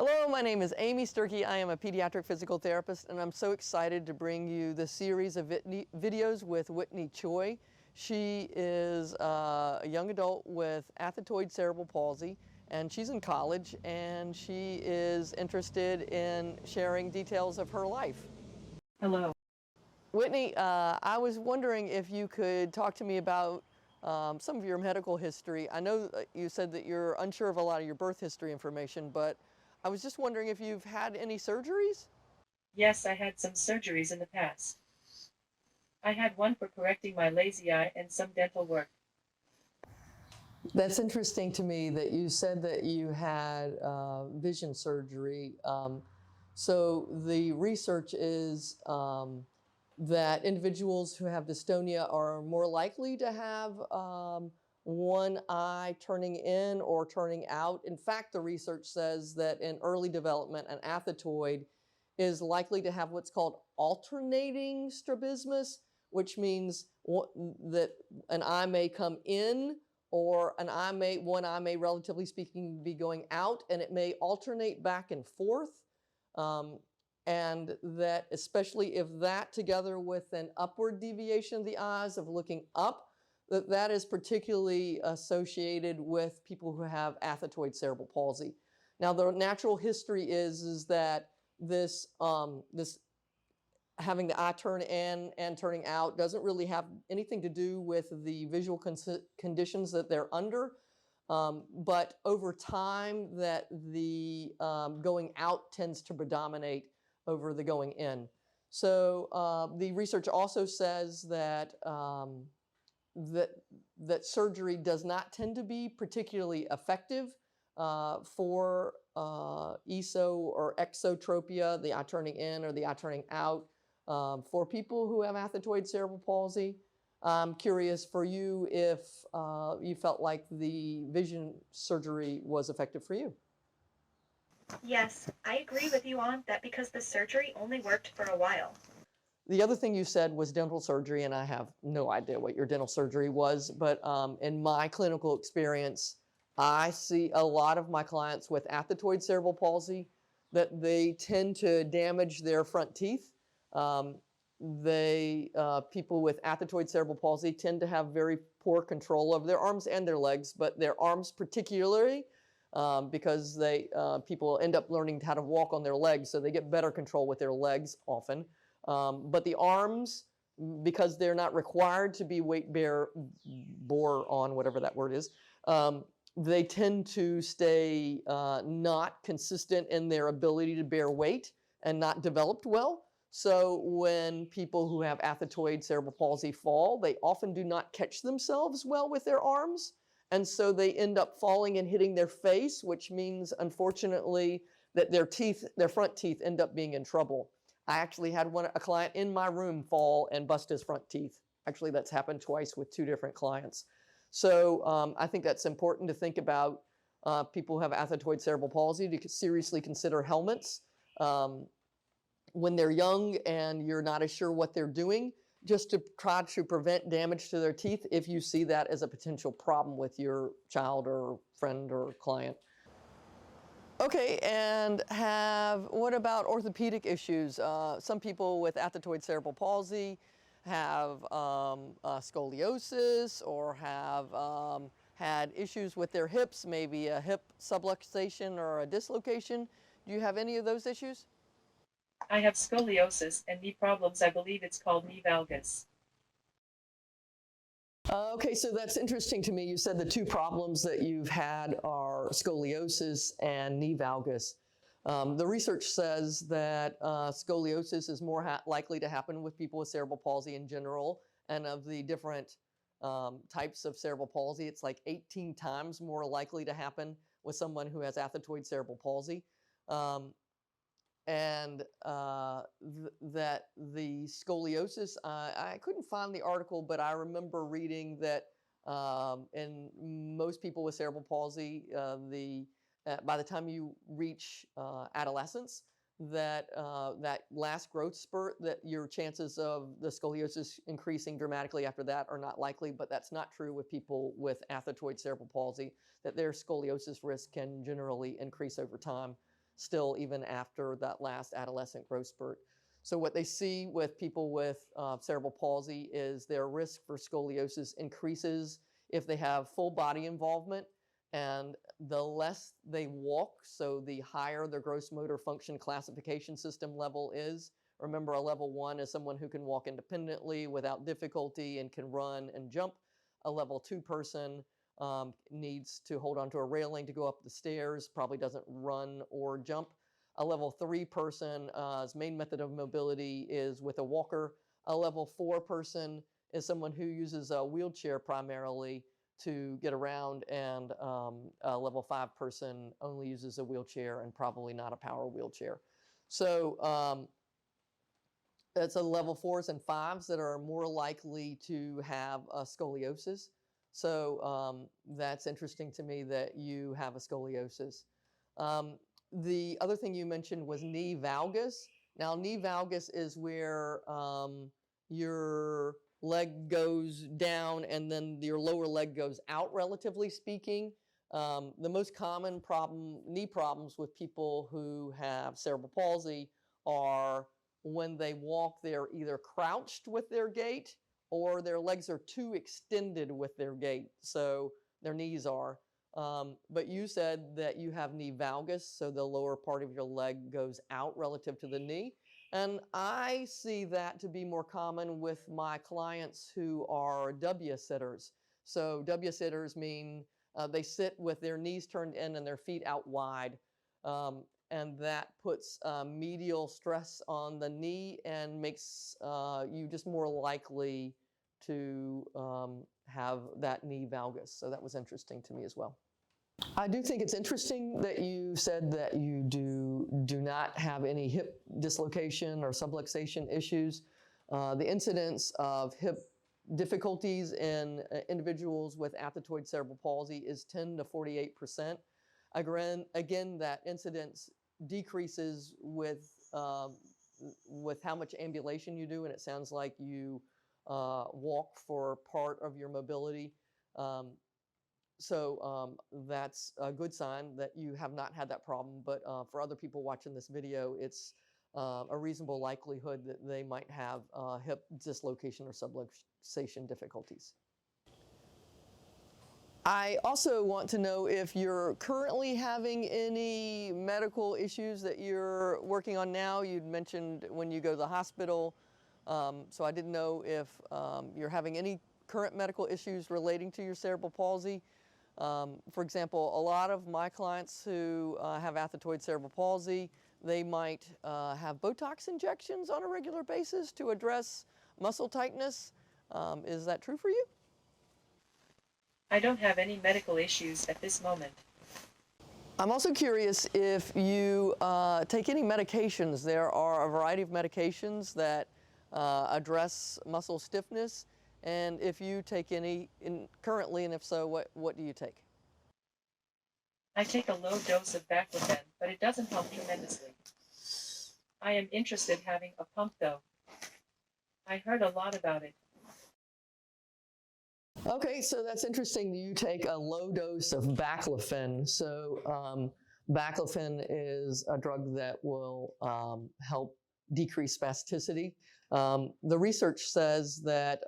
Hello, my name is Amy Sturkey. I am a pediatric physical therapist, and I'm so excited to bring you the series of videos with Whitney Choi. She is a young adult with Athetoid Cerebral Palsy, and she's in college, and she is interested in sharing details of her life. Hello. Whitney, I was wondering if you could talk to me about some of your medical history. I know you said that you're unsure of a lot of your birth history information, but I was just wondering if you've had any surgeries? Yes, I had some surgeries in the past. I had one for correcting my lazy eye and some dental work. That's interesting to me that you said that you had vision surgery. So the research is that individuals who have dystonia are more likely to have one eye turning in or turning out. In fact, the research says that in early development, an athetoid is likely to have what's called alternating strabismus, which means that an eye may come in or one eye may, relatively speaking, be going out, and it may alternate back and forth. And that, especially if that together with an upward deviation of the eyes of looking up, that is particularly associated with people who have athetoid cerebral palsy. Now, the natural history is that this having the eye turn in and turning out doesn't really have anything to do with the visual conditions that they're under. But over time, that the going out tends to predominate over the going in. So the research also says that that surgery does not tend to be particularly effective for ESO or exotropia, the eye turning in or the eye turning out, for people who have athetoid cerebral palsy. I'm curious for you if you felt like the vision surgery was effective for you. Yes, I agree with you on that because the surgery only worked for a while. The other thing you said was dental surgery, and I have no idea what your dental surgery was, but in my clinical experience, I see a lot of my clients with athetoid cerebral palsy that they tend to damage their front teeth. People with athetoid cerebral palsy tend to have very poor control of their arms and their legs, but their arms particularly, because people end up learning how to walk on their legs, so they get better control with their legs often. But the arms, because they're not required to be bore on, whatever that word is, they tend to stay not consistent in their ability to bear weight and not developed well. So when people who have athetoid cerebral palsy fall, they often do not catch themselves well with their arms. And so they end up falling and hitting their face, which means, unfortunately, that their front teeth end up being in trouble. I actually had a client in my room fall and bust his front teeth. Actually, that's happened twice with 2 different clients. So I think that's important to think about people who have athetoid cerebral palsy to seriously consider helmets. When they're young and you're not as sure what they're doing, just to try to prevent damage to their teeth if you see that as a potential problem with your child or friend or client. Okay, and what about orthopedic issues? Some people with athetoid cerebral palsy have scoliosis or have had issues with their hips, maybe a hip subluxation or a dislocation. Do you have any of those issues? I have scoliosis and knee problems. I believe it's called knee valgus. Okay, so that's interesting to me. You said the 2 problems that you've had are scoliosis and knee valgus. The research says that scoliosis is more likely to happen with people with cerebral palsy in general, and of the different types of cerebral palsy, it's like 18 times more likely to happen with someone who has athetoid cerebral palsy. And that the scoliosis, I couldn't find the article, but I remember reading that in most people with cerebral palsy, by the time you reach adolescence, that last growth spurt, that your chances of the scoliosis increasing dramatically after that are not likely, but that's not true with people with athetoid cerebral palsy, that their scoliosis risk can generally increase over time. still even after that last adolescent growth spurt. So what they see with people with cerebral palsy is their risk for scoliosis increases if they have full body involvement, and the less they walk, so the higher their gross motor function classification system level is. Remember, a level 1 is someone who can walk independently without difficulty and can run and jump. A level 2 person needs to hold onto a railing to go up the stairs, probably doesn't run or jump. A level 3 person's main method of mobility is with a walker. A level 4 person is someone who uses a wheelchair primarily to get around, and a level 5 person only uses a wheelchair and probably not a power wheelchair. So it's a level 4s and 5s that are more likely to have a scoliosis. So that's interesting to me that you have a scoliosis. The other thing you mentioned was knee valgus. Now, knee valgus is where your leg goes down and then your lower leg goes out, relatively speaking. The most common knee problems with people who have cerebral palsy are when they walk, they're either crouched with their gait or their legs are too extended with their gait, so their knees are. But you said that you have knee valgus, so the lower part of your leg goes out relative to the knee. And I see that to be more common with my clients who are W-sitters. So W-sitters mean they sit with their knees turned in and their feet out wide. And that puts medial stress on the knee and makes you just more likely to have that knee valgus. So that was interesting to me as well. I do think it's interesting that you said that you do not have any hip dislocation or subluxation issues. The incidence of hip difficulties in individuals with athetoid cerebral palsy is 10 to 48%. Again, that incidence decreases with how much ambulation you do, and it sounds like you walk for part of your mobility. So that's a good sign that you have not had that problem. But for other people watching this video, it's a reasonable likelihood that they might have hip dislocation or subluxation difficulties. I also want to know if you're currently having any medical issues that you're working on now. You'd mentioned when you go to the hospital. So I didn't know if you're having any current medical issues relating to your cerebral palsy. For example, a lot of my clients who have athetoid cerebral palsy, they might have Botox injections on a regular basis to address muscle tightness. Is that true for you? I don't have any medical issues at this moment. I'm also curious if you take any medications. There are a variety of medications that address muscle stiffness, and if you take any currently, and if so, what do you take? I take a low dose of baclofen, but it doesn't help tremendously. I am interested in having a pump though. I heard a lot about it. Okay, so that's interesting. You take a low dose of baclofen. So baclofen is a drug that will help decrease spasticity. The research says that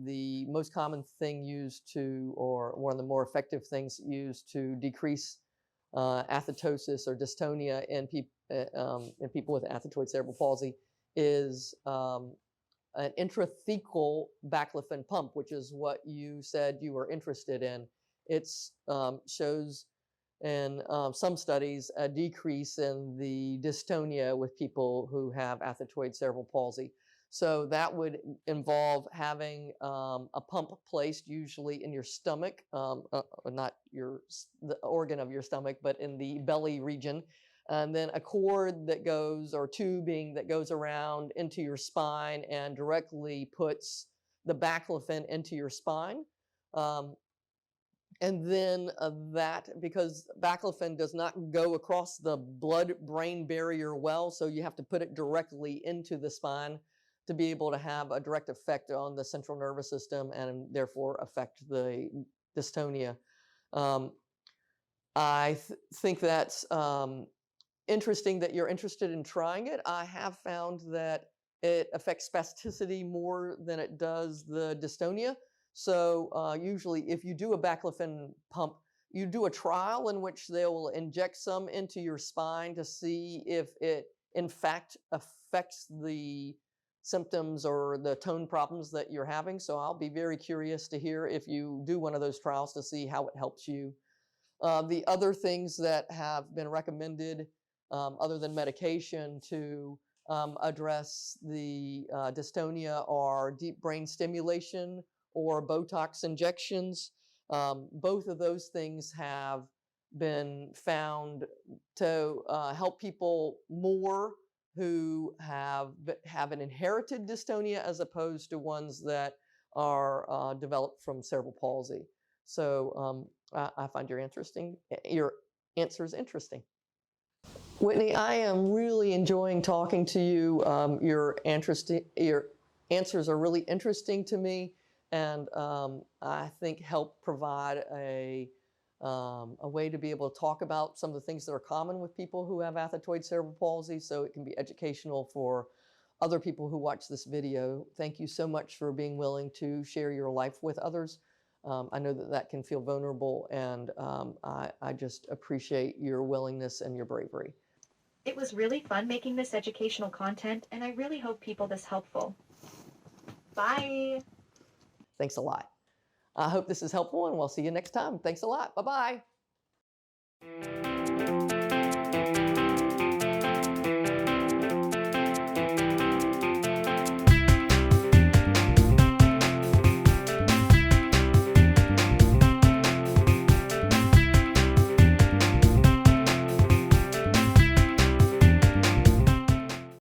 the most common thing used to, or one of the more effective things used to decrease athetosis or dystonia in people with athetoid cerebral palsy is an intrathecal baclofen pump, which is what you said you were interested in. It shows in some studies a decrease in the dystonia with people who have athetoid cerebral palsy. So that would involve having a pump placed usually in your stomach, not the organ of your stomach, but in the belly region. And then a cord that goes, or tubing that goes around into your spine and directly puts the baclofen into your spine. And then because baclofen does not go across the blood-brain barrier well, so you have to put it directly into the spine to be able to have a direct effect on the central nervous system and therefore affect the dystonia. I think that's interesting that you're interested in trying it. I have found that it affects spasticity more than it does the dystonia. So usually if you do a baclofen pump, you do a trial in which they will inject some into your spine to see if it in fact affects the symptoms or the tone problems that you're having. So I'll be very curious to hear if you do one of those trials to see how it helps you. The other things that have been recommended, other than medication, to address the dystonia are deep brain stimulation or Botox injections. Both of those things have been found to help people more who have an inherited dystonia as opposed to ones that are developed from cerebral palsy. So I find your answers interesting. Whitney, I am really enjoying talking to you. Your answers are really interesting to me, and I think help provide a way to be able to talk about some of the things that are common with people who have athetoid cerebral palsy, so it can be educational for other people who watch this video. Thank you so much for being willing to share your life with others. I know that that can feel vulnerable, and I just appreciate your willingness and your bravery. It was really fun making this educational content, and I really hope people this helpful. Bye! Thanks a lot. I hope this is helpful, and we'll see you next time. Thanks a lot. Bye-bye.